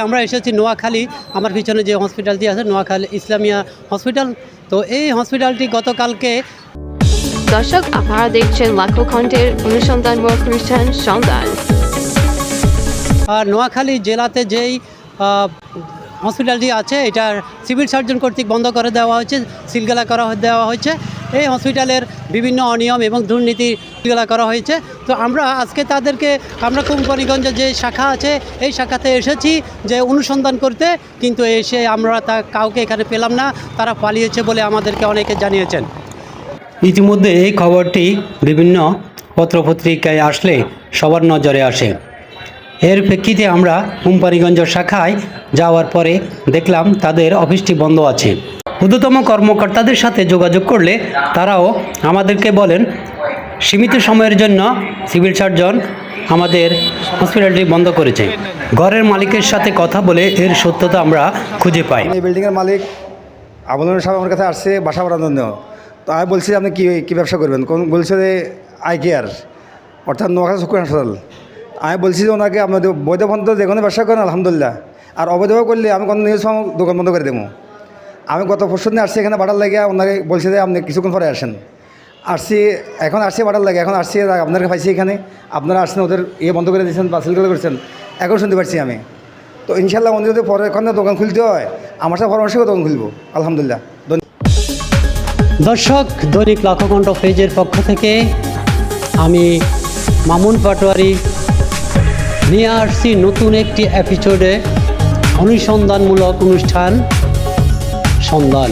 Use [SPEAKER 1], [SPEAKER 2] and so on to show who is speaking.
[SPEAKER 1] আমরা এসেছি নোয়াখালী। আমার পিছনে যে হসপিটালটি আছে নোয়াখালী ইসলামিয়া হসপিটাল, তো এই হসপিটালটি গতকালকে।
[SPEAKER 2] দর্শক, আপনারা দেখছেন লাখো কণ্ঠের অনুসন্ধান প্রতিষ্ঠান সন্ধান।
[SPEAKER 1] আর নোয়াখালী জেলাতে যেই হসপিটালটি আছে এটার সিভিল সার্জন কর্তৃক বন্ধ করে দেওয়া হয়েছে, সিলগালা করা দেওয়া হয়েছে। এই হসপিটালের বিভিন্ন অনিয়ম এবং দুর্নীতি সিলগালা করা হয়েছে। তো আমরা আজকে তাদেরকে কোম্পানিগঞ্জে যে শাখা আছে এই শাখাতে এসেছি যে অনুসন্ধান করতে, কিন্তু এসে আমরা কাউকে এখানে পেলাম না, তারা পালিয়েছে বলে আমাদেরকে অনেকে জানিয়েছেন। ইতিমধ্যে এই খবরটি বিভিন্ন পত্রপত্রিকায় আসলে সবার নজরে আসে। এর প্রেক্ষিতে আমরা কোম্পানিগঞ্জ শাখায় যাওয়ার পরে দেখলাম তাদের অফিসটি বন্ধ আছে। ঊর্ধ্বতম কর্মকর্তাদের সাথে যোগাযোগ করলে তারাও আমাদেরকে বলেন সীমিত সময়ের জন্য সিভিল সার্জন আমাদের হসপিটালটি বন্ধ করেছে। ঘরের মালিকের সাথে কথা বলে এর সত্যতা আমরা খুঁজে পাই।
[SPEAKER 3] এই বিল্ডিংয়ের মালিক আবুল সাহেব আমার কাছে আসছে বাসা ভাড়ার জন্য। তো আমি বলছি আপনি কী ব্যবসা করবেন, কোন বলছে যে আই কেয়ার, অর্থাৎ নোয়াখালী চক্ষু হাসপাতাল। আমি বলছি যে ওনাকে আপনাদের বৈধ পন্থ যে কোনো ব্যবসা করেন আলহামদুলিল্লাহ, আর অবৈধভাবে করলে আমি কোনো নিউজ দোকান বন্ধ করে দেবো। আমি গত পরশু দিনে আসছি এখানে বাটার লাগে, ওনাকে বলছে যে আপনি কিছুক্ষণ পরে আসেন। এখন আসছি বাটার লাগে, এখন আসছি আপনাকে পাইছি এখানে, আপনারা আসছেন ওদের বন্ধ করে দিয়েছেন বা সিল করেছেন, এখন শুনতে পারছি আমি। তো ইনশাল্লাহ উনি যদি পরে এখানে দোকান খুলতে হয় আমার সাথে পরামর্শ করে দোকান খুলবো আলহামদুলিল্লাহ।
[SPEAKER 1] দর্শক, দৈনিক লাখো কণ্ঠ পেজের পক্ষ থেকে আমি মামুন পাটোয়ারি নিয়ে আসছি নতুন একটি এপিসোডে অনুসন্ধানমূলক অনুষ্ঠান সন্ধান।